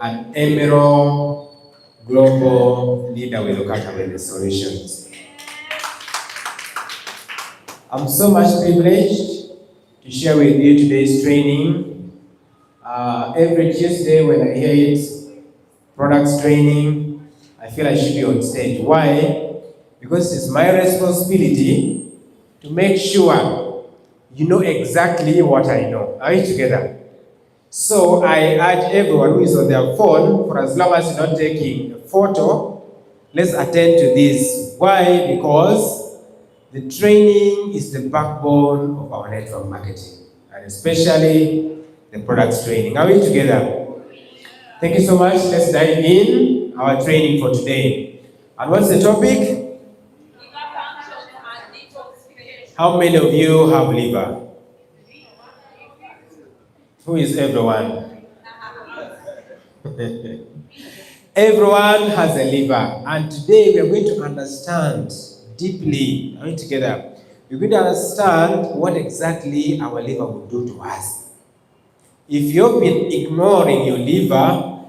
an Emerald Global Leader with OQATA WELLNESS Solutions. I'm so much privileged to share with you today's training. Every Tuesday when I hear it, products training, I feel I should be on stage. Why? Because it's my responsibility to make sure you know exactly what I know. Are we together? So I urge everyone who is on their phone, for as long as you're not taking a photo, let's attend to this. Why? Because the training is the backbone of our network marketing, and especially the products training. Are we together? Thank you so much. Let's dive in our training for today. And what's the topic? How many of you have liver? Who is everyone? Everyone has a liver, and today we are going to understand deeply. Are we together? We're going to understand what exactly our liver will do to us. If you've been ignoring your liver,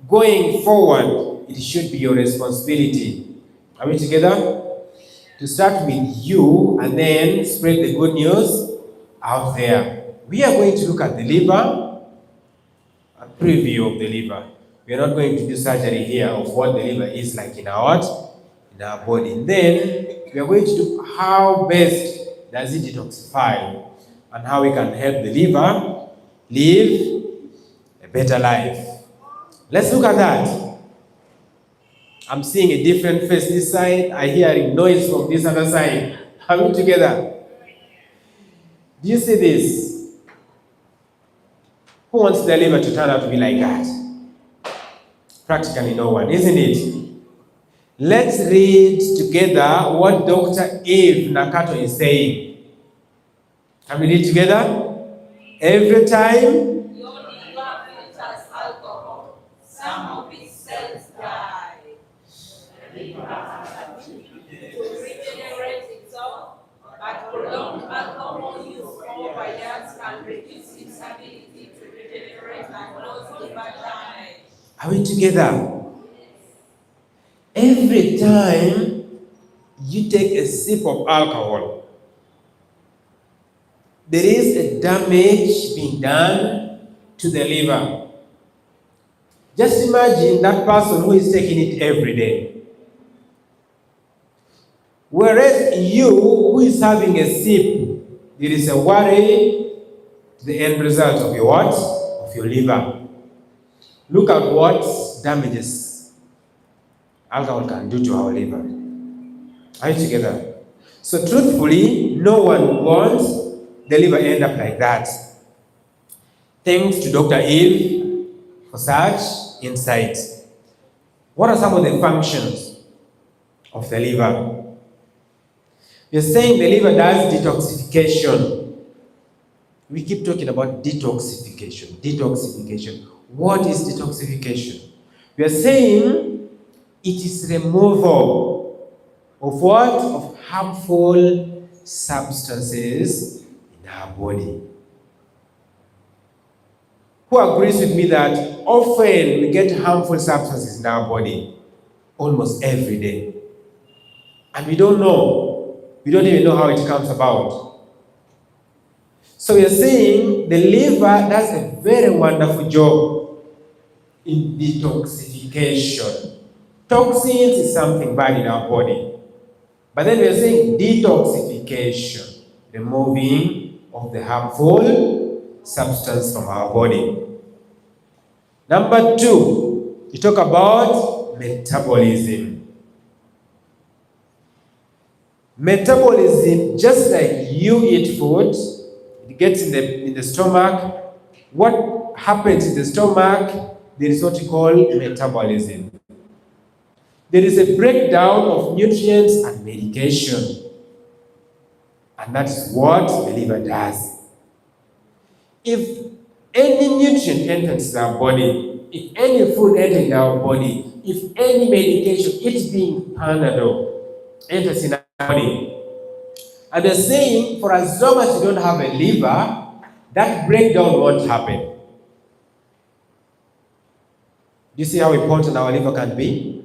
going forward, it should be your responsibility. Are we together? To start with you and then spread the good news out there. We are going to look at the liver, a preview of the liver. We are not going to do surgery here of what the liver is like in our body. And then we are going to do how best does it detoxify and how we can help the liver live a better life. Let's look at that. I'm seeing a different face this side. I hear a noise from this other side. Are we together? Do you see this? Who wants their liver to turn out to be like that? Practically no one, isn't it? Let's read together what Dr. Eve Nakato is saying. Can we read together? Every time your liver filters alcohol, some of its cells die. To regenerate itself, but prolonged alcohol use over years can reduce its ability to regenerate and cause liver damage. Are we together? Every time you take a sip of alcohol, there is a damage being done to the liver. Just imagine that person who is taking it every day. Whereas you, who is having a sip, there is a worry to the end result of your what? Of your liver. Look at what damages alcohol can do to our liver. Are you together? So truthfully, no one wants the liver end up like that. Thanks to Dr. Eve for such insight. What are some of the functions of the liver? We're saying the liver does detoxification. We keep talking about detoxification. Detoxification. What is detoxification? We are saying it is removal of what? Of harmful substances in our body. Who agrees with me that often we get harmful substances in our body? Almost every day. And we don't know. We don't even know how it comes about. So we are saying the liver does a very wonderful job in detoxification. Toxins is something bad in our body. But then we are saying detoxification, removing of the harmful substance from our body. Number two, we talk about metabolism. Metabolism, just like you eat food, it gets in the stomach. What happens in the stomach? There is what we call metabolism. There is a breakdown of nutrients and medication. And that's what the liver does. If any nutrient enters our body, if any food enters our body, if any medication, it's being Panadol, enters in our body. And they're saying, for as long as you don't have a liver, that breakdown won't happen. You see how important our liver can be?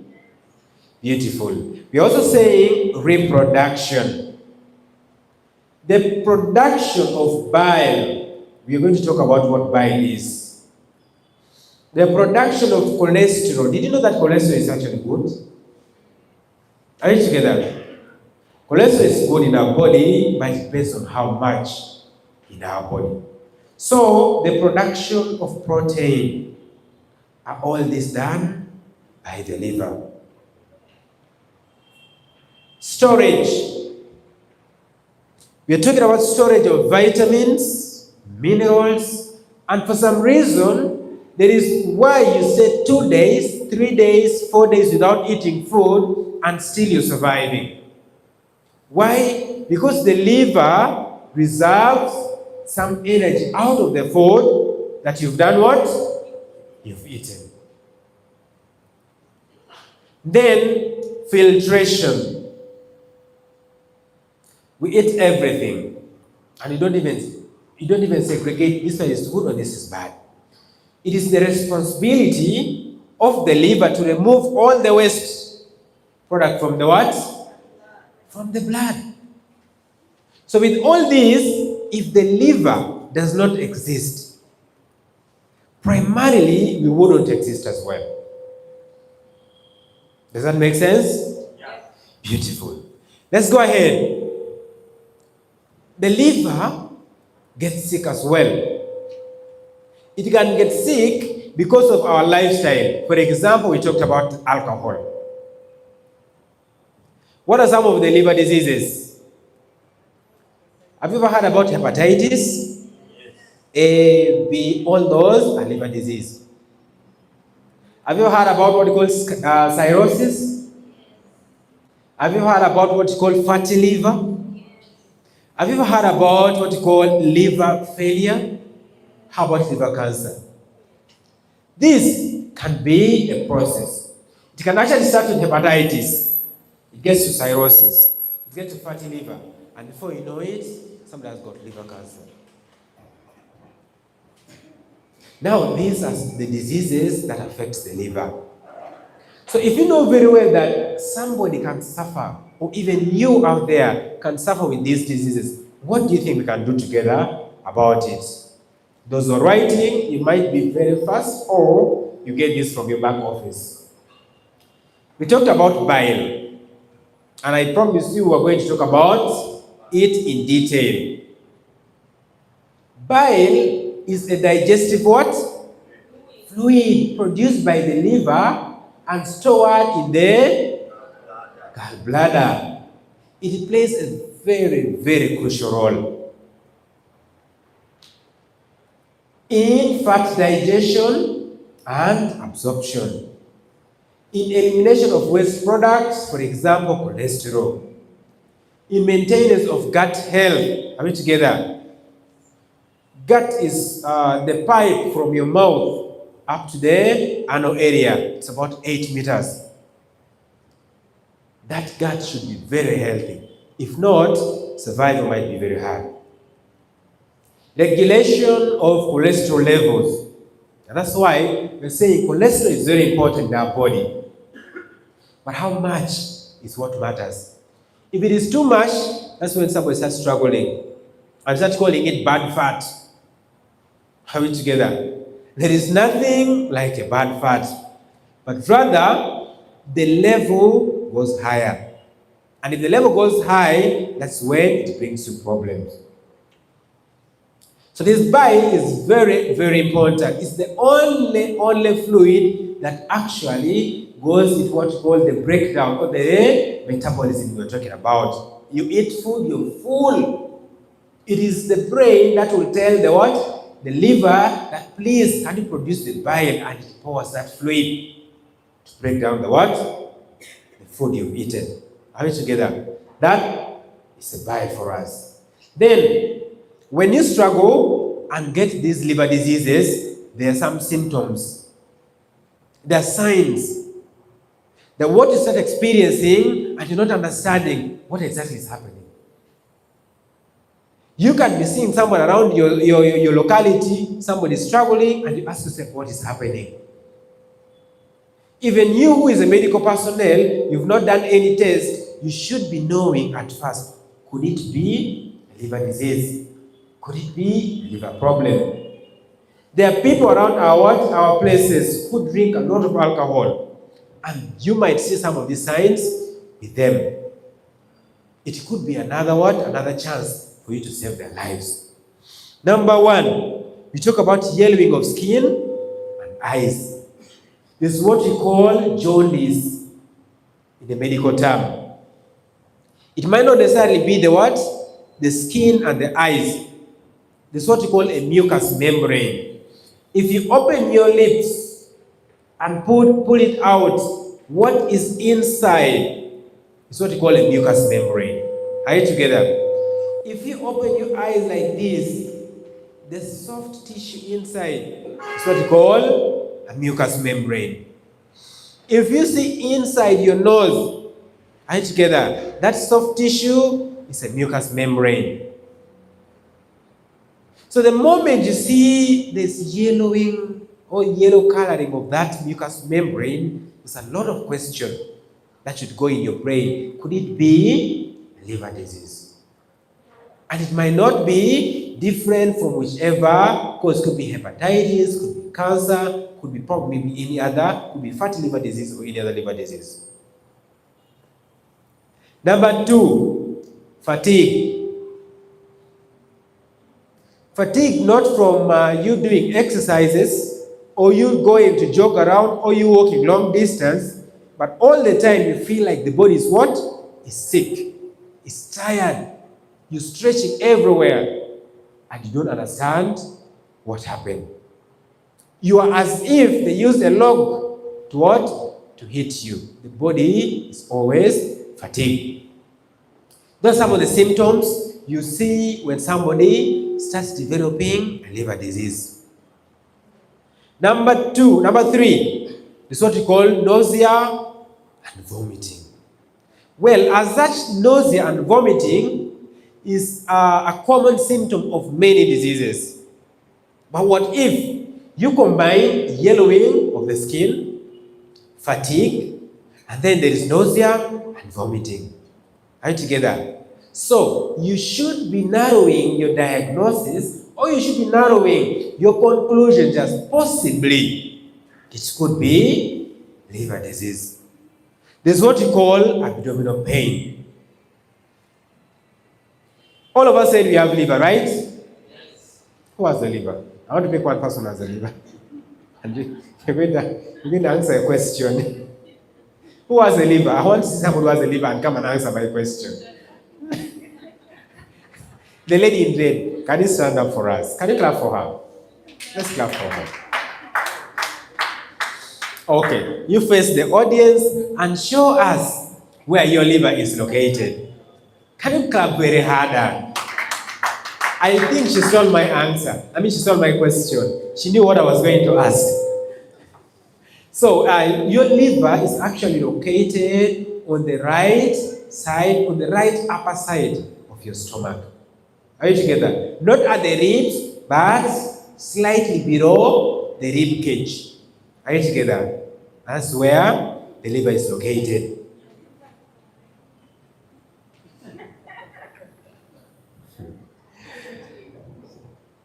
Beautiful. We're also saying reproduction. The production of bile. We're going to talk about what bile is. The production of cholesterol. Did you know that cholesterol is actually good? Are you together? Cholesterol is good in our body, but it depends on how much in our body. So, the production of protein, are all this done by the liver. Storage. We are talking about storage of vitamins, minerals, and for some reason, there is why you say 2 days, 3 days, 4 days without eating food and still you're surviving. Why? Because the liver reserves some energy out of the food that you've done what? You've eaten. Then, filtration. We eat everything, and you don't even segregate this one is good or this is bad. It is the responsibility of the liver to remove all the waste product from the what? From the blood. So with all this, if the liver does not exist, primarily we wouldn't exist as well. Does that make sense? Yeah. Beautiful. Let's go ahead. The liver gets sick as well. It can get sick because of our lifestyle. For example, we talked about alcohol. What are some of the liver diseases? Have you ever heard about hepatitis? Yes. A, B, all those are liver disease. Have you heard about what we call cirrhosis? Have you heard about what we call fatty liver? Have you ever heard about what we call liver failure? How about liver cancer? This can be a process. It can actually start with hepatitis. It gets to cirrhosis. It gets to fatty liver. And before you know it, somebody has got liver cancer. Now, these are the diseases that affect the liver. So if you know very well that somebody can suffer, or even you out there can suffer with these diseases, what do you think we can do together about it? Those who are writing, you might be very fast, or you get this from your back office. We talked about bile, and I promise you we're going to talk about it in detail. Bile is a digestive what? Fluid produced by the liver and stored in the gallbladder. It plays a very, very crucial role in fat digestion and absorption, in elimination of waste products, for example, cholesterol, in maintenance of gut health. Are we together? Gut is the pipe from your mouth up to the anal area. It's about 8 meters. That gut should be very healthy. If not, survival might be very hard. Regulation of cholesterol levels. And that's why we're saying cholesterol is very important in our body. But how much is what matters. If it is too much, that's when somebody starts struggling and start calling it bad fat. Are we together? There is nothing like a bad fat, but rather the level goes higher. And if the level goes high, that's when it brings you problems. So this bile is very, very important. It's the only fluid that actually goes into what we call the breakdown or the metabolism we're talking about. You eat food, you're full. It is the brain that will tell the what? The liver that please can you produce the bile, and it pours that fluid to break down the what? The food you've eaten. Are we together? That is a bile for us. Then, when you struggle and get these liver diseases, there are some symptoms. There are signs that what you start experiencing and you're not understanding what exactly is happening. You can be seeing someone around your locality, somebody is struggling, and you ask yourself what is happening. Even you who is a medical personnel, you've not done any test, you should be knowing at first, could it be a liver disease? Could it be a liver problem? There are people around our places who drink a lot of alcohol, and you might see some of these signs with them. It could be another chance for you to save their lives. Number one, we talk about yellowing of skin and eyes. This is what we call jaundice in the medical term. It might not necessarily be the what? The skin and the eyes. This is what we call a mucous membrane. If you open your lips and pull it out, what is inside is what we call a mucous membrane. Are you together? If you open your eyes like this, the soft tissue inside is what we call a mucous membrane. If you see inside your nose, are you together? That soft tissue is a mucous membrane. So the moment you see this yellowing or yellow coloring of that mucous membrane, there's a lot of question that should go in your brain. Could it be liver disease? And it might not be different from whichever cause. Could be hepatitis, could be cancer, could be probably any other, could be fatty liver disease or any other liver disease. Number two, fatigue. Fatigue not from you doing exercises or you going to jog around or you walking long distance, but all the time you feel like the body is what? Is sick, is tired. You're stretching everywhere and you don't understand what happened. You are as if they used a log to what? To hit you. The body is always fatigued. Those are some of the symptoms you see when somebody starts developing a liver disease. Number three, is what we call nausea and vomiting. Well, as such, nausea and vomiting is a common symptom of many diseases. But what if you combine yellowing of the skin, fatigue, and then there is nausea and vomiting? Are you together? So you should be narrowing your diagnosis, or you should be narrowing your conclusion just possibly it could be liver disease. This is what we call abdominal pain. All of us said we have liver, right? Yes. Who has the liver? I want to pick one person who has the liver. And you're going to answer a question. Who has the liver? I want to see someone who has the liver and come and answer my question. The lady in red, can you stand up for us? Can you clap for her? Let's clap for her. Okay, you face the audience and show us where your liver is located. Can you clap very harder? I think she saw my answer. She saw my question. She knew what I was going to ask. So, your liver is actually located on the right side, on the right upper side of your stomach. Are you together? Not at the ribs, but slightly below the rib cage. Are you together? That's where the liver is located.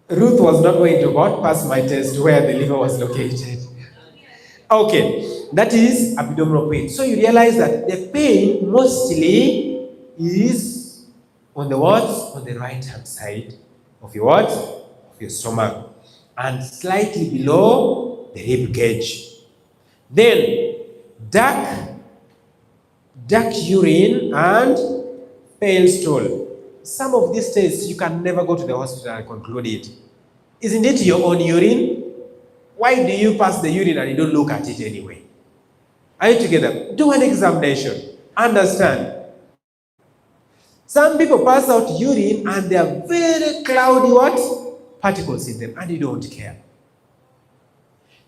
Ruth was not going to pass my test where the liver was located. Okay, that is abdominal pain. So you realize that the pain mostly is on the what? On the right-hand side of your what? Of your stomach. And slightly below the rib cage. Then, dark urine and pale stool. Some of these tests, you can never go to the hospital and conclude it. Isn't it your own urine? Why do you pass the urine and you don't look at it anyway? Are you together? Do an examination. Understand. Some people pass out urine and there are very cloudy what? Particles in them and you don't care.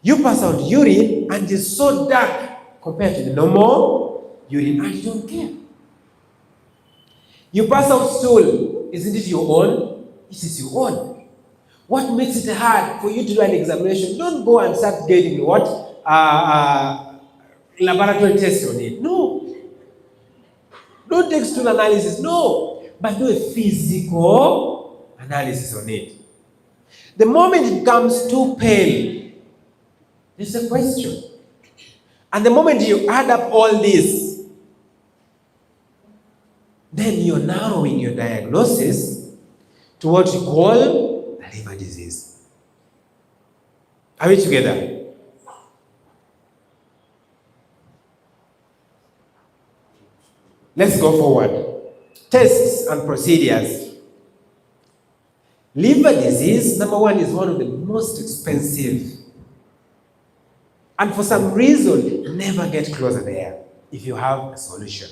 You pass out urine and it's so dark compared to the normal urine and you don't care. You pass out stool. Isn't it your own? It is your own. What makes it hard for you to do an examination? Don't go and start getting what? laboratory test on it. No. Don't take stool analysis. No. But do a physical analysis on it. The moment it becomes too pale, there's a question. And the moment you add up all this, then you're narrowing your diagnosis to what you call a liver disease. Are we together? Let's go forward. Tests and procedures. Liver disease, number one, is one of the most expensive. And for some reason, never get closer there if you have a solution.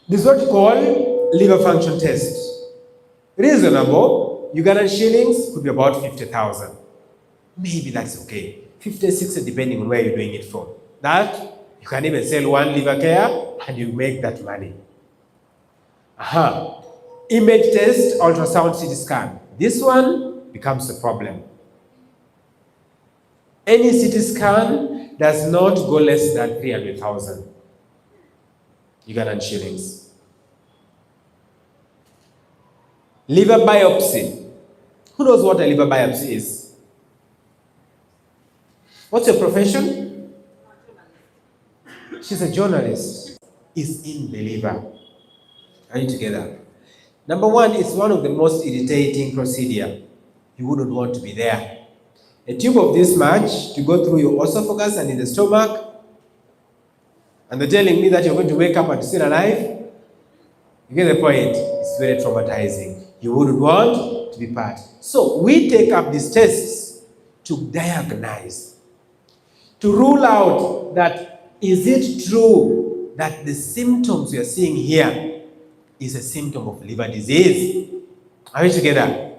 This is what you call liver function test. Reasonable. Ugandan shillings could be about 50,000. Maybe that's okay. 50, 60, depending on where you're doing it from. That, you can even sell one liver care and you make that money. Image test, ultrasound, CT scan. This one becomes a problem. Any CT scan does not go less than 300,000 Ugandan shillings. Liver biopsy. Who knows what a liver biopsy is? What's your profession? She's a journalist. Is in the liver. Are you together? Number one, it's one of the most irritating procedure. You wouldn't want to be there. A tube of this much to go through your esophagus and in the stomach, and they're telling me that you're going to wake up and still alive. You get the point? It's very traumatizing. You wouldn't want to be part. So we take up these tests to diagnose, to rule out that is it true that the symptoms we are seeing here is a symptom of liver disease. Are we together?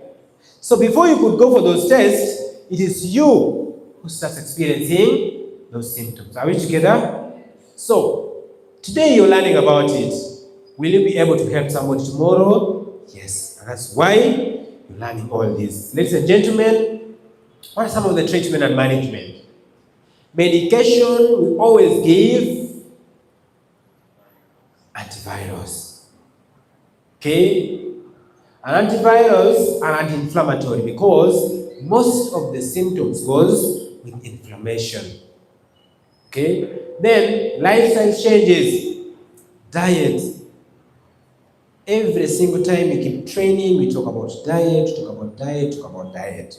So before you could go for those tests, it is you who starts experiencing those symptoms. Are we together? So today you're learning about it. Will you be able to help somebody tomorrow? Yes. And that's why you're learning all this. Ladies and gentlemen, what are some of the treatment and management? Medication, we always give antivirals. Okay? An antivirals are anti-inflammatory because most of the symptoms goes with inflammation. Okay? Then lifestyle changes, diet. Every single time we keep training, we talk about diet, talk about diet, talk about diet.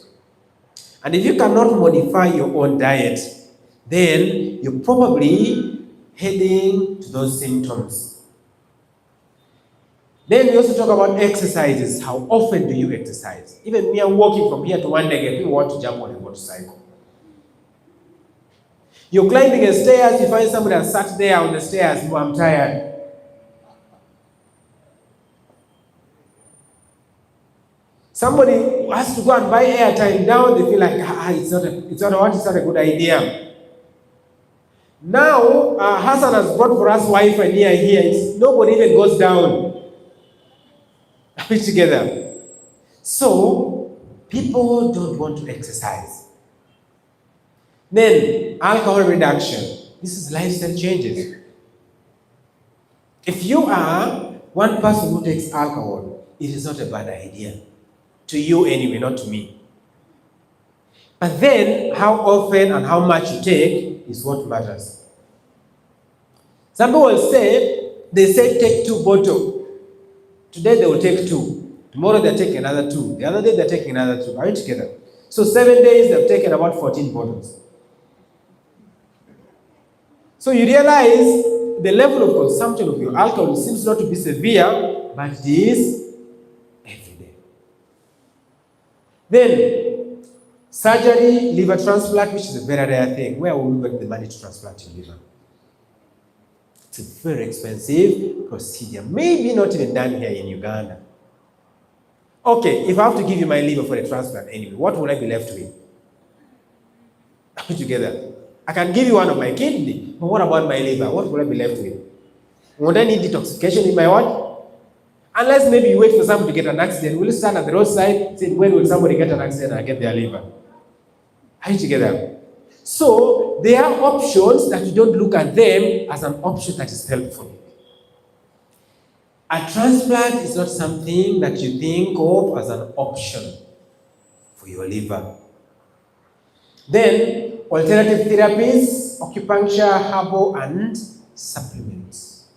And if you cannot modify your own diet, then you're probably heading to those symptoms. Then we also talk about exercises. How often do you exercise? Even me, I'm walking from here to one leg, people want to jump on a motorcycle. You're climbing a stairs, you find somebody has sat there on the stairs, oh, I'm tired. Somebody has to go and buy airtime down, they feel like, it's not a good idea. Now, Hassan has brought for us Wi-Fi near here. Nobody even goes down. Are we together? So, people don't want to exercise. Then, alcohol reduction. This is lifestyle changes. If you are one person who takes alcohol, it is not a bad idea. To you anyway, not to me. But then, how often and how much you take is what matters. Some people will say, they say take 2 bottles. Today they will take 2. Tomorrow they'll take another 2. The other day they're taking another 2. Are you together? So 7 days they've taken about 14 bottles. So you realize the level of consumption of your alcohol seems not to be severe, but it is every day. Then, surgery, liver transplant, which is a very rare thing. Where will we get the money to transplant your liver? It's a very expensive procedure. Maybe not even done here in Uganda. Okay, if I have to give you my liver for a transplant anyway, what will I be left with? Are we together? I can give you one of my kidney, but what about my liver? What will I be left with? Would I need detoxification in my what? Unless maybe you wait for someone to get an accident. Will you stand at the roadside saying, when will somebody get an accident and get their liver? Are you together? So there are options that you don't look at them as an option that is helpful. A transplant is not something that you think of as an option for your liver. Then, alternative therapies, acupuncture, herbal, and supplements.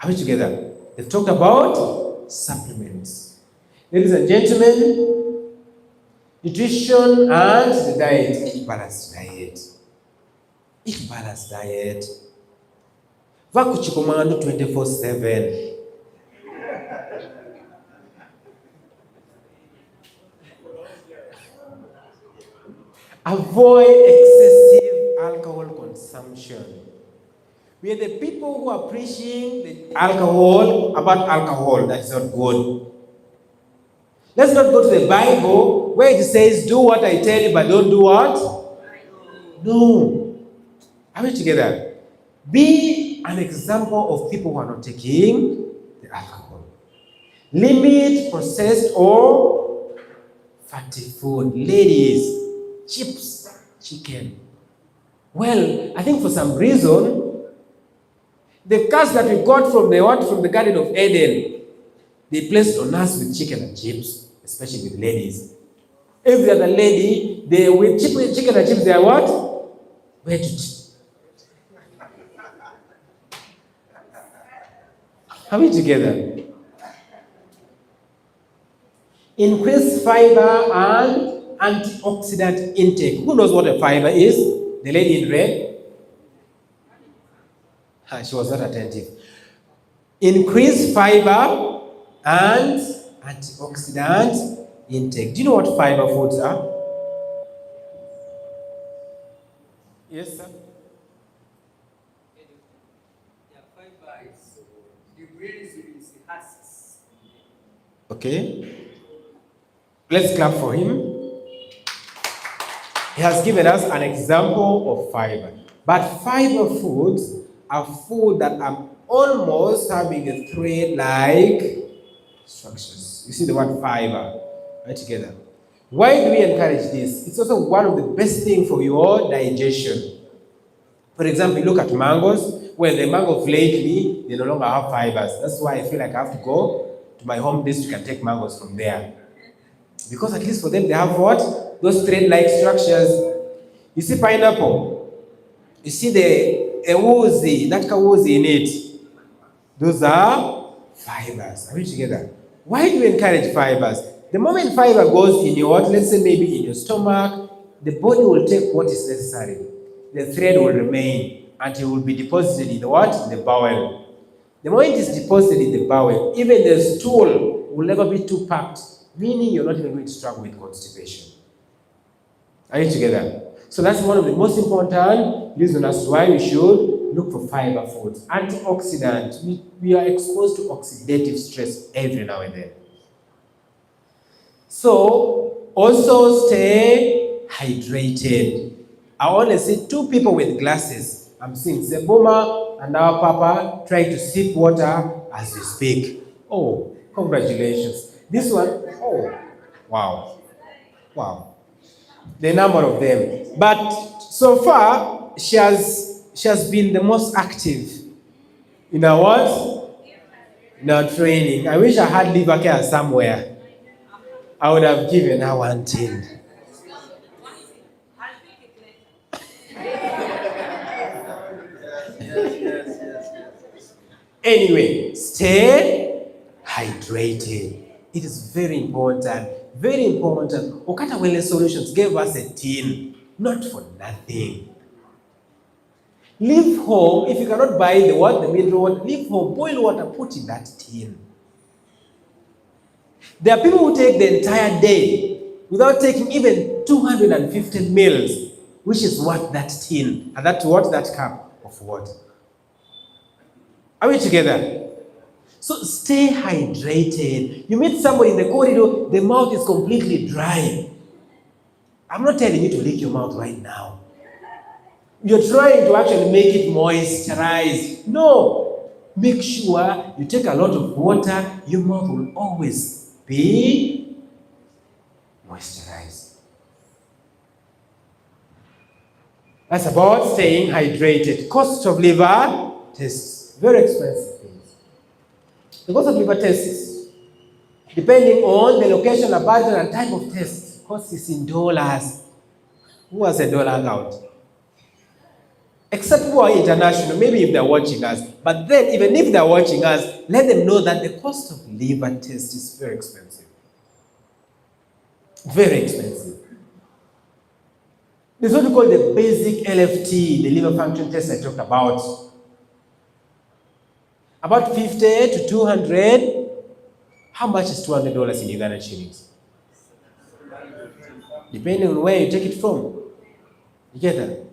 Are we together? They've talked about supplements. Ladies and gentlemen, nutrition and the diet. Eat balanced diet. Eat balanced diet. Vakuchikomando 24/7. Avoid excessive alcohol consumption. We are the people who are preaching the alcohol about alcohol. That is not good. Let's not go to the Bible where it says, do what I tell you, but don't do what? No. Are we together? Be an example of people who are not taking the alcohol. Limit processed or fatty food. Ladies, chips, chicken. Well, I think for some reason, the curse that we got from the Garden of Eden, they placed on us with chicken and chips, especially with ladies. Every other lady, with chicken and chips, they are what? Where to eat. Are we together? Increase fiber and antioxidant intake. Who knows what a fiber is? The lady in red? She was not attentive. Increase fiber and antioxidant intake. Do you know what fiber foods are? Yes, sir. Fiber is the grains is husks. Okay. Let's clap for him. He has given us an example of fiber. But fiber foods are food that are almost having a thread-like structures. You see the word fiber right together. Why do we encourage this? It's also one of the best things for your digestion. For example, look at mangoes. Well, the mangoes lately, they no longer have fibers. That's why I feel like I have to go to my home district and take mangoes from there. Because at least for them, they have what? Those thread-like structures. You see pineapple. You see the ewuzi, that kawuzi in it. Those are fibers. Are we together? Why do we encourage fibers? The moment fiber goes in your, let's say maybe in your stomach, the body will take what is necessary. The thread will remain until it will be deposited in the what? In the bowel. The moment it's deposited in the bowel, even the stool will never be too packed, meaning you're not even going to struggle with constipation. Are you together? So that's one of the most important reasons as to why we should look for fiber foods. Antioxidants. We are exposed to oxidative stress every now and then. So, also stay hydrated. I only see two people with glasses. I'm seeing Sebuma and our Papa trying to sip water as we speak. Oh, congratulations. This one, oh, wow. Wow. The number of them. But so far, she has been the most active in our what? In our training. I wish I had liver care somewhere. I would have given her one tin. Anyway, stay hydrated. It is very important. Very important. OQATA Wellness Solutions gave us a tin, not for nothing. Leave home, if you cannot buy the mineral water, leave home, boil water, put in that tin. There are people who take the entire day without taking even 250 mils, which is what that tin, and that's what that cup of water. Are we together? So stay hydrated. You meet somebody in the corridor, the mouth is completely dry. I'm not telling you to lick your mouth right now. You're trying to actually make it moisturize. No. Make sure you take a lot of water. Your mouth will always be moisturized. That's about staying hydrated. Cost of liver tests, very expensive things. The cost of liver tests, depending on the location, the budget, and type of test, cost is in dollars. Who has a dollar account? Except who are international, maybe if they're watching us. But then, even if they're watching us, let them know that the cost of liver test is very expensive. Very expensive. There's what we call the basic LFT, the liver function test I talked about. About 50 to 200. How much is $200 in Ugandan shillings? Depending on where you take it from. You get that?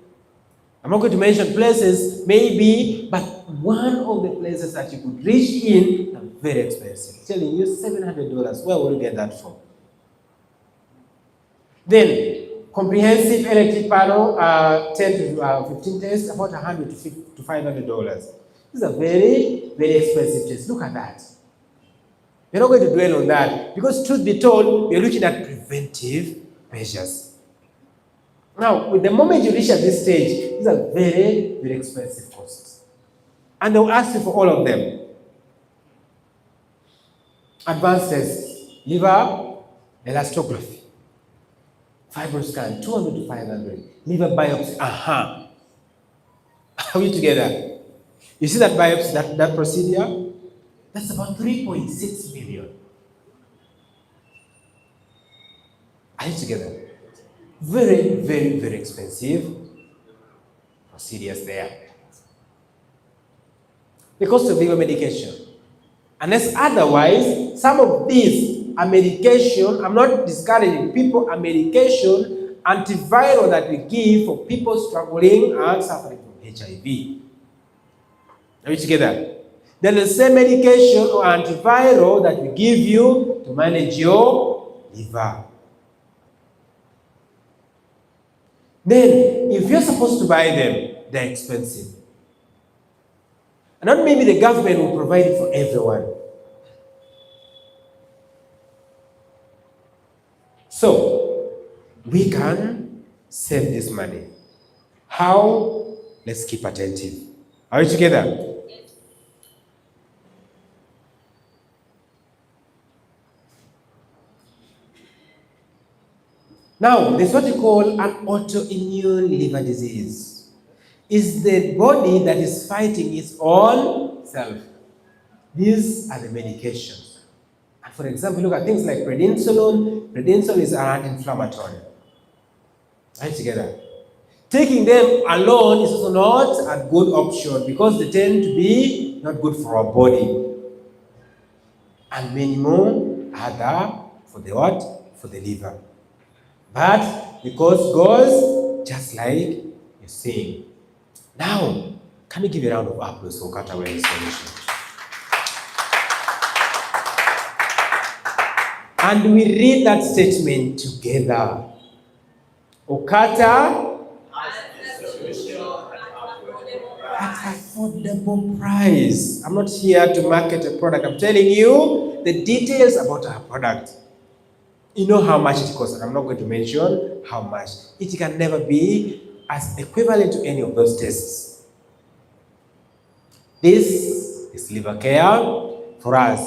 I'm not going to mention places, maybe, but one of the places that you could reach in are very expensive. Telling you $700. Where will you get that from? Then, comprehensive electric panel, 10 to 15 tests, about $100 to $500. These are very, very expensive tests. Look at that. We're not going to dwell on that because, truth be told, we're looking at preventive measures. Now, with the moment you reach at this stage, these are very, very expensive costs. And they'll ask you for all of them. Advanced tests, liver elastography, fibroscan, 200 to 500, liver biopsy, Are we together? You see that biopsy, that procedure? That's about 3.6 million. Are you together? Very, very, very expensive procedures there. The cost of liver medication. Unless otherwise, some of these are medication, I'm not discouraging people, are medication, antiviral that we give for people struggling and suffering from HIV. Are we together? Then the same medication or antiviral that we give you to manage your liver. Then, if you're supposed to buy them, they're expensive. And not maybe the government will provide it for everyone. So, we can save this money. How? Let's keep attentive. Are we together? Now, there's what we call an autoimmune liver disease. It's the body that is fighting its own self. These are the medications. And for example, look at things like prednisolone. Prednisolone is an anti-inflammatory. Right together. Taking them alone is also not a good option because they tend to be not good for our body. And many more other for the what? For the liver. But because goes just like you're saying. Now, can we give a round of applause for OQATA Wellness Solutions? And we read that statement together. OQATA at affordable price. I'm not here to market a product. I'm telling you the details about our product. You know how much it costs, and I'm not going to mention how much. It can never be as equivalent to any of those tests. This is liver care for us.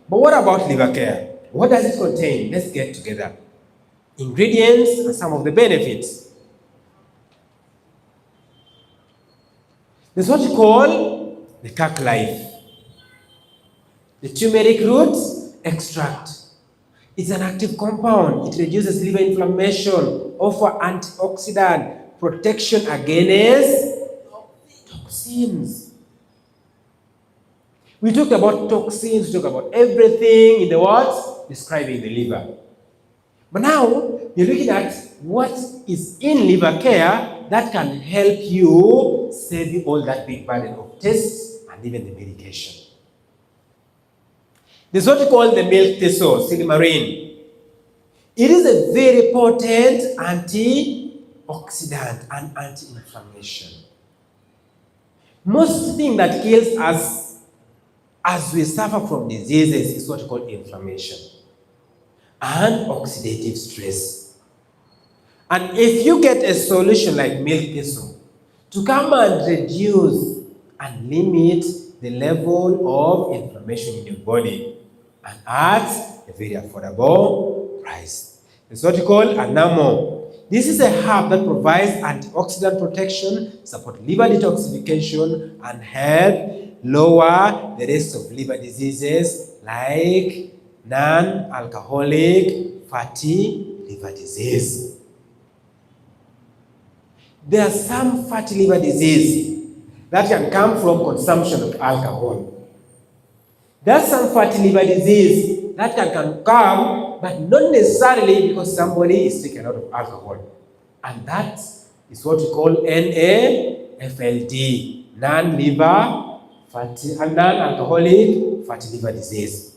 But what about liver care? What does it contain? Let's get together. Ingredients and some of the benefits. This is what you call the CAC life. The turmeric root extract. It's an active compound. It reduces liver inflammation, offers antioxidant, protection against toxins. We talked about toxins, we talked about everything in the what? Describing the liver. But now, you're looking at what is in liver care that can help you save you all that big burden of tests and even the medication. This is what we call the milk thistle, silimarine. It is a very potent antioxidant and anti-inflammation. Most thing that kills us as we suffer from diseases is what we call inflammation and oxidative stress. And if you get a solution like milk thistle, to come and reduce and limit the level of inflammation in your body and at a very affordable price. It's what we call enamel. This is a herb that provides antioxidant protection, support liver detoxification, and help lower the risk of liver diseases like non-alcoholic fatty liver disease. There are some fatty liver disease that can come from consumption of alcohol. There's some fatty liver disease that can come, but not necessarily because somebody is taking a lot of alcohol. And that is what we call NAFLD, non-alcoholic fatty liver disease.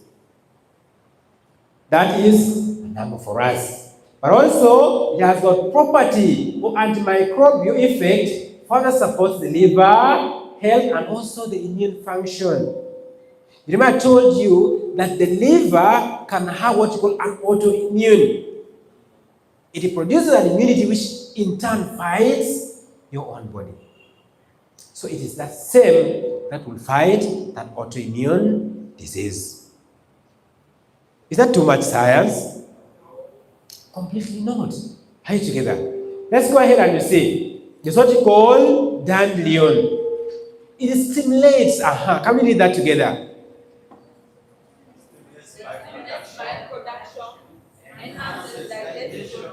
That is a number for us. But also, it has got property or antimicrobial effect, further supports the liver health and also the immune function. Remember I told you that the liver can have what you call an autoimmune. It produces an immunity which in turn fights your own body. So it is that same that will fight that autoimmune disease. Is that too much science? Completely not. Are you together? Let's go ahead and you see. This is what you call dandelion. It stimulates, can we read that together? Fat production, enhances digestion,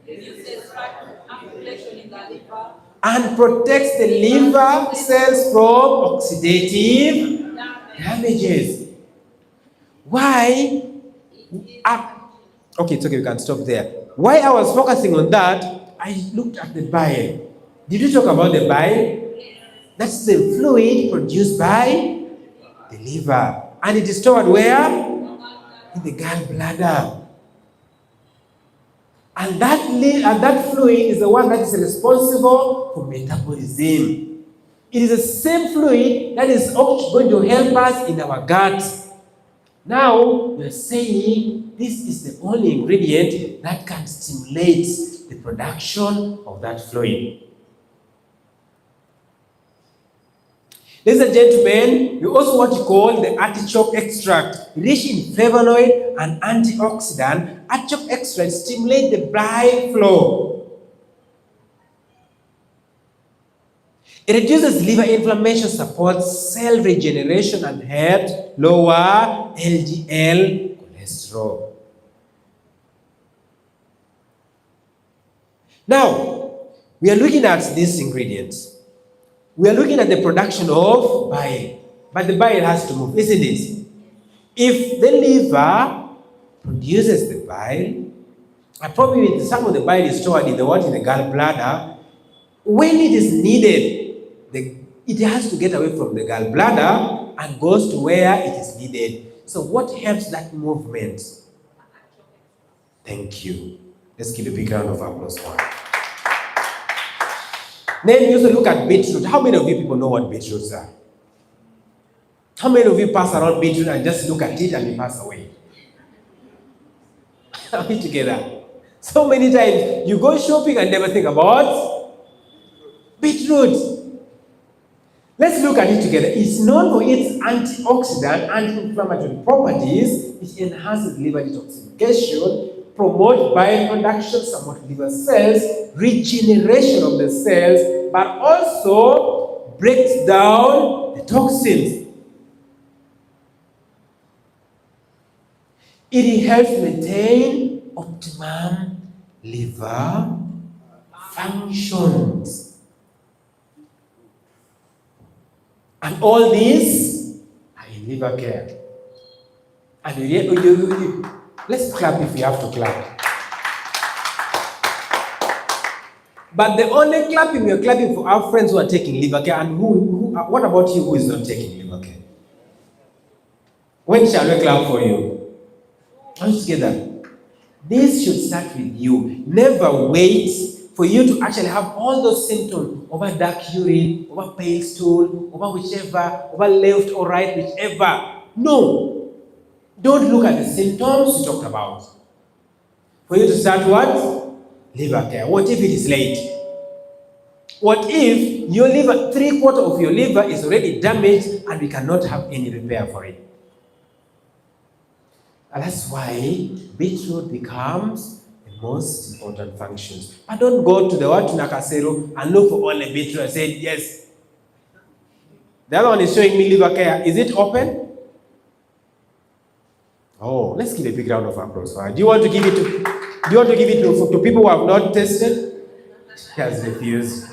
reduces fat accumulation in the liver, And protects the liver cells from oxidative damages. Why? Okay, it's okay, we can stop there. Why I was focusing on that, I looked at the bile. Did you talk about the bile? That's the fluid produced by the liver. And it is stored where? In the gallbladder. And that fluid is the one that is responsible for metabolism. It is the same fluid that is going to help us in our gut. Now, we're saying this is the only ingredient that can stimulate the production of that fluid. Ladies and gentlemen, we also what you call the artichoke extract. Rich in flavonoid and antioxidant, artichoke extract stimulates the blood flow. It reduces liver inflammation, supports cell regeneration, and helps lower LDL cholesterol. Now, we are looking at these ingredients. We are looking at the production of bile, but the bile has to move, isn't it? If the liver produces the bile, and probably some of the bile is stored in the gallbladder, when it is needed, it has to get away from the gallbladder and goes to where it is needed. So what helps that movement? Thank you. Let's give a big round of applause for it. Then we also look at beetroot. How many of you people know what beetroots are? How many of you pass around beetroot and just look at it and you pass away? Are we together? So many times you go shopping and never think about beetroot. Let's look at it together. It's known for its antioxidant, anti-inflammatory properties. It enhances liver detoxification, promotes bile production, supports liver cells, regeneration of the cells, but also breaks down the toxins. It helps maintain optimum liver functions. And all these are in liver care. And let's clap if you have to clap. But the only clapping, we are clapping for our friends who are taking liver care. And what about you who is not taking liver care? When shall we clap for you? All together. This should start with you. Never wait for you to actually have all those symptoms over dark urine, over pale stool, over whichever, over left or right, whichever. No. Don't look at the symptoms you talked about. For you to start what? Liver care. What if it is late? What if your liver, 3/4 of your liver is already damaged and we cannot have any repair for it? And that's why beetroot becomes the most important functions. But don't go to the one to Nakasero and look for only beetroot and say, yes. The other one is showing me liver care. Is it open? Oh, let's give a big round of applause for her. Do you want to give it to people who have not tested? She has refused.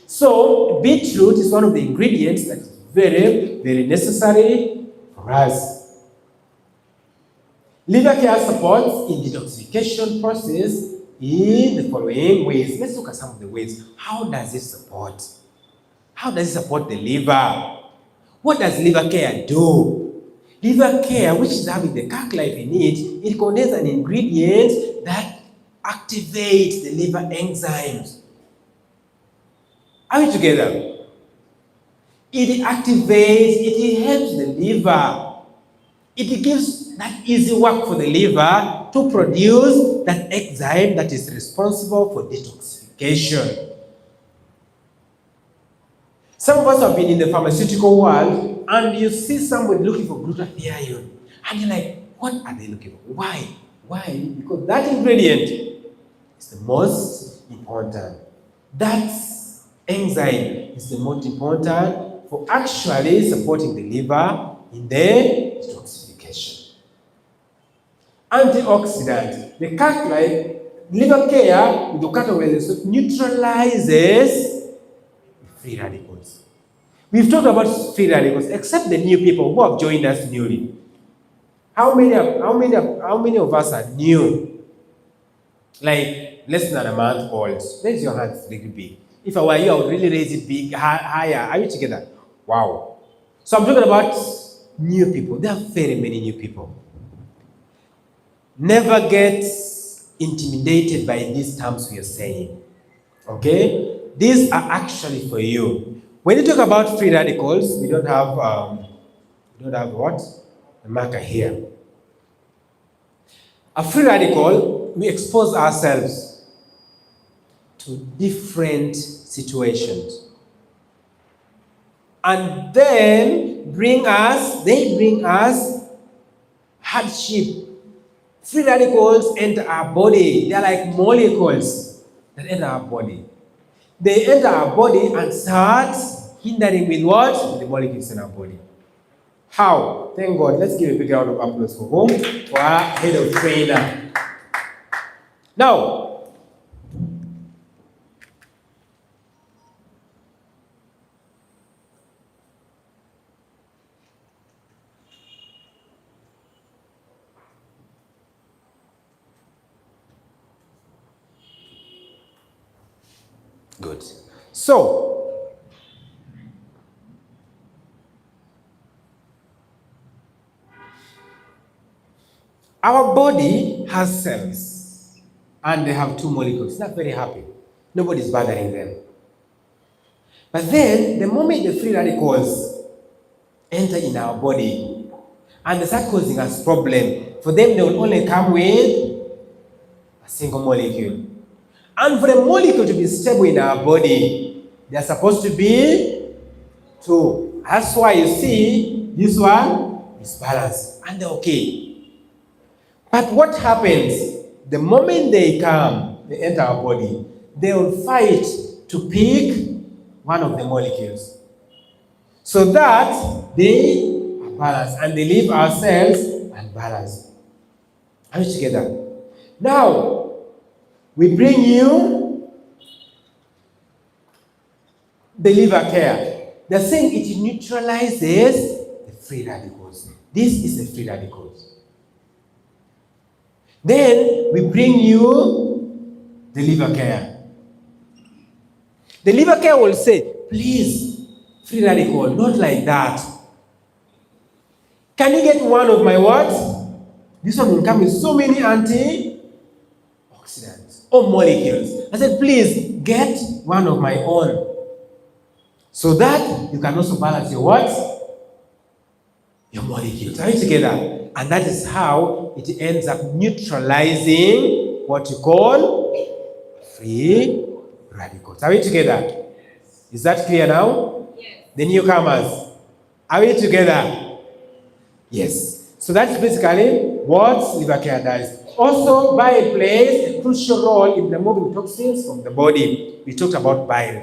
So, beetroot is one of the ingredients that is very, very necessary for us. Liver care supports in detoxification process in the following ways. Let's look at some of the ways. How does it support? How does it support the liver? What does liver care do? Liver care, which is having the CAC life in it, it contains an ingredient that activates the liver enzymes. Are we together? It activates, it helps the liver. It gives that easy work for the liver to produce that enzyme that is responsible for detoxification. Some of us have been in the pharmaceutical world and you see somebody looking for glutathione and you're like, what are they looking for? Why? Why? Because that ingredient is the most important. That enzyme is the most important for actually supporting the liver in the detoxification. Antioxidant. The CAC life, liver care with OQATA Wellness neutralizes free radicals. We've talked about free radicals, except the new people who have joined us newly. How many of us are new? Like less than a month old. Raise your hands really big. If I were you, I would really raise it big, higher. Are you together? Wow. So I'm talking about new people. There are very many new people. Never get intimidated by these terms we are saying. Okay? These are actually for you. When you talk about free radicals, we don't have what? A marker here. A free radical, we expose ourselves to different situations. And then they bring us hardship. Free radicals enter our body. They are like molecules that enter our body. They enter our body and start hindering with what? With the molecules in our body. How? Thank God. Let's give a big round of applause for whom? For our head of trainer. Now, good. So, our body has cells and they have two molecules. They're very happy. Nobody's bothering them. But then, the moment the free radicals enter in our body and they start causing us problem, for them they will only come with a single molecule. And for a molecule to be stable in our body, they are supposed to be two. That's why you see this one is balanced and they're okay. But what happens? The moment they enter our body, they will fight to pick one of the molecules so that they are balanced and they leave our cells unbalanced. Are we together? Now, we bring you the liver care. They're saying it neutralizes the free radicals. This is the free radicals. Then we bring you the liver care. The liver care will say, please, free radical, not like that. Can you get one of my what? This one will come with so many antioxidants or molecules. I said, please get one of my own. So that you can also balance your what? Your molecules. Are you together? And that is how it ends up neutralizing what you call free radicals. Are we together? Is that clear now? Yes. The newcomers. Are we together? Yes. So that's basically what liver care does. Also, bile plays a crucial role in removing toxins from the body. We talked about bile.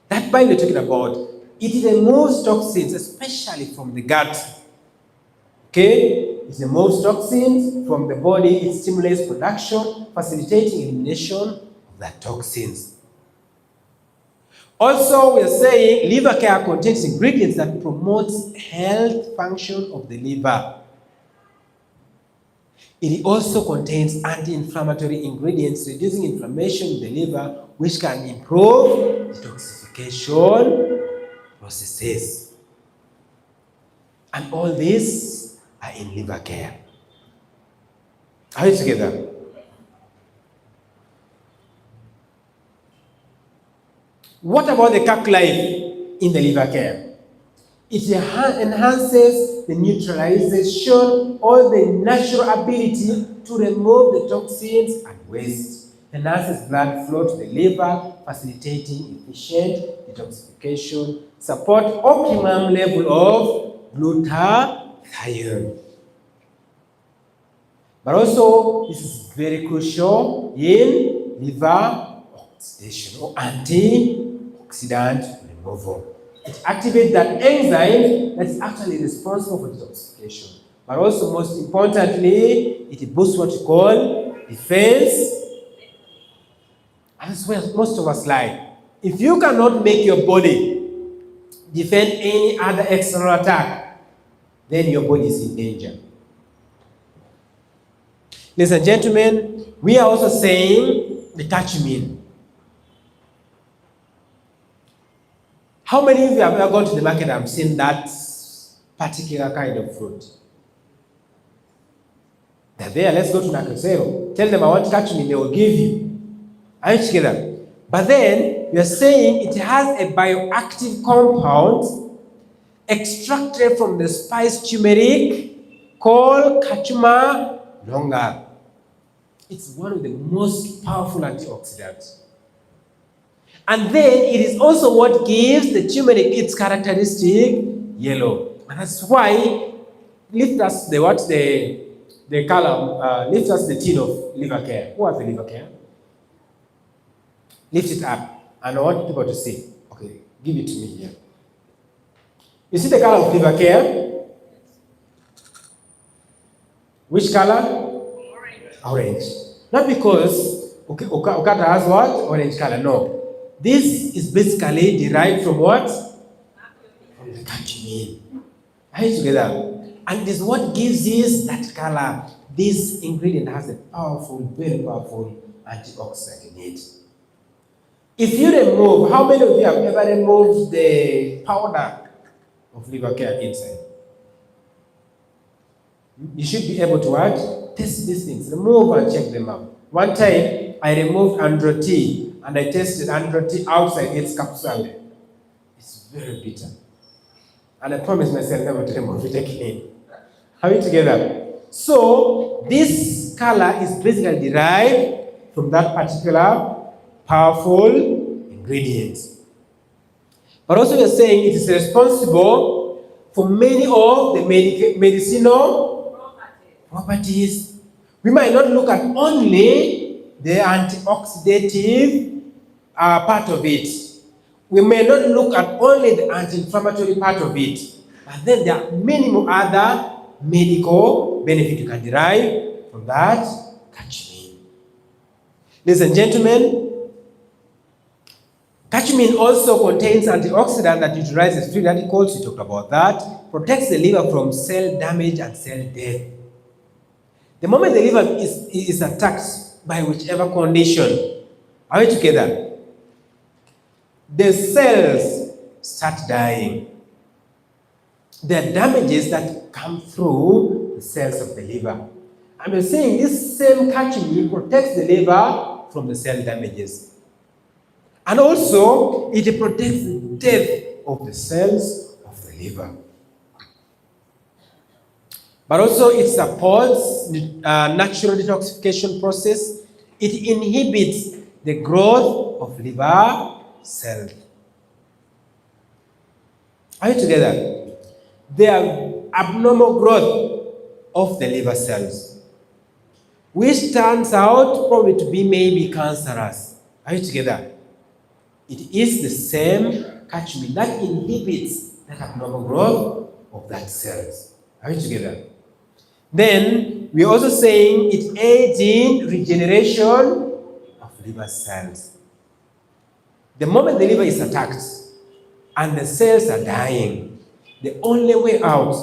That bile we're talking about, it removes toxins, especially from the gut. Okay? It removes toxins from the body. It stimulates production, facilitating elimination of the toxins. Also, we're saying liver care contains ingredients that promotes health function of the liver. It also contains anti-inflammatory ingredients, reducing inflammation in the liver, which can improve detoxification processes. And all these are in liver care. Are you together? What about the calc life in the liver care? It enhances the neutralization or the natural ability to remove the toxins and waste. Enhances blood flow to the liver, facilitating efficient detoxification, support optimum level of glutathione. But also, this is very crucial in liver oxidation or antioxidant removal. It activates that enzyme that is actually responsible for detoxification. But also, most importantly, it boosts what you call defense. And that's where most of us lie. If you cannot make your body defend any other external attack, then your body is in danger. Ladies and gentlemen, we are also saying the curcumin. How many of you have ever gone to the market and seen that particular kind of fruit? They're there. Let's go to Nakasero. Tell them I want curcumin, they will give you. Are you together? But then you're saying it has a bioactive compound extracted from the spice turmeric called curcuma longa. It's one of the most powerful antioxidants. And then it is also what gives the turmeric its characteristic yellow. And that's why lift us the color, lift us the tin of liver care. Who has the liver care? Lift it up. And I want people to see. Okay, give it to me here. You see the color of liver care? Which color? Orange. Orange. Not because OQATA has what? Orange color. No. This is basically derived from what? From the curcumin. Are you together? And it is what gives this that color. This ingredient has a powerful, very powerful antioxidant in it. If you remove, how many of you have ever removed the powder of liver care inside? You should be able to what? Test these things. Remove and check them out. One time, I removed andro tea. And I tested andro tea outside its capsule. It's very bitter. And I promised myself never to remove it again. Are we together? So, this color is basically derived from that particular powerful ingredient. But also we are saying it is responsible for many of the medicinal properties. We might not look at only the antioxidative part of it. We may not look at only the anti-inflammatory part of it, but then there are many more other medical benefits you can derive from that curcumin. Ladies and gentlemen, curcumin also contains antioxidant that neutralizes free radicals. We talked about that. Protects the liver from cell damage and cell death. The moment the liver is attacked by whichever condition, are we together? The cells start dying. There are damages that come through the cells of the liver. And we're saying this same curcumin protects the liver from the cell damages. And also, it protects the death of the cells of the liver. But also, it supports natural detoxification process. It inhibits the growth of liver cells. Are you together? There are abnormal growth of the liver cells, which turns out probably to be maybe cancerous. Are you together? It is the same catchment that inhibits that abnormal growth of that cells. Are you together? Then we're also saying it aids in regeneration of liver cells. The moment the liver is attacked and the cells are dying, the only way out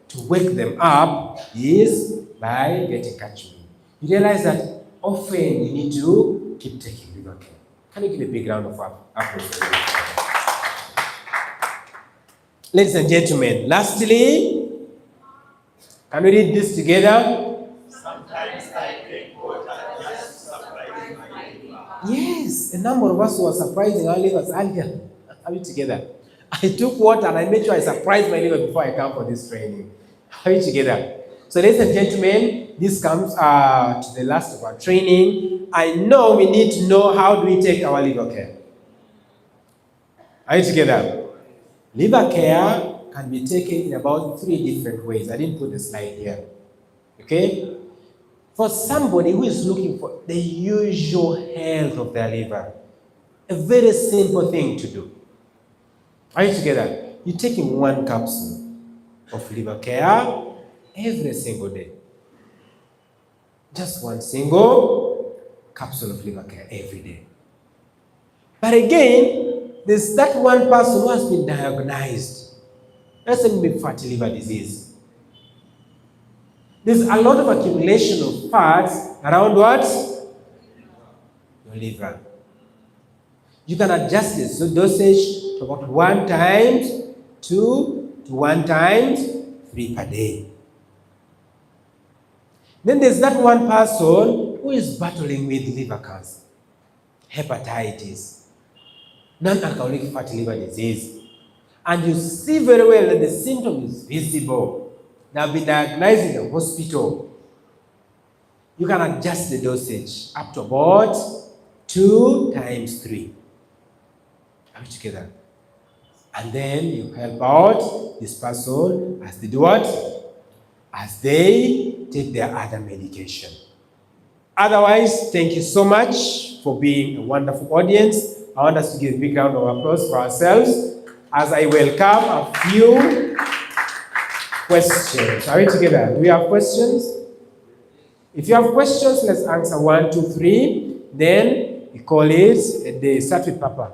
to wake them up is by getting catchment. You realize that often you need to keep taking liver care. Can you give a big round of applause? Ladies and gentlemen, lastly, can we read this together? Sometimes I drink water just to surprise my liver. Yes, a number of us who are surprising our livers earlier. Are we together? I took water and I made sure I surprised my liver before I come for this training. Are we together? So ladies and gentlemen, this comes to the last of our training. I know we need to know how do we take our liver care. Are you together? Liver care can be taken in about 3 different ways. I didn't put the slide here. Okay? For somebody who is looking for the usual health of their liver, a very simple thing to do. Are you together? You're taking 1 capsule of liver care every single day. Just 1 single capsule of liver care every day. But again, there's that one person who has been diagnosed. Let's say maybe fatty liver disease. There's a lot of accumulation of fats around what? Your liver. You can adjust this dosage to about 1 times 2 to 1 times 3 per day. Then there's that one person who is battling with liver cancer, hepatitis, non-alcoholic fatty liver disease. And you see very well that the symptom is visible. They have been diagnosed in the hospital. You can adjust the dosage up to about 2 times 3. Are we together? And then you help out this person as they do what? As they take their other medication. Otherwise, thank you so much for being a wonderful audience. I want us to give a big round of applause for ourselves as I welcome a few questions. Are we together? Do we have questions? If you have questions, let's answer 1, 2, 3. Then we call it, they start with Papa.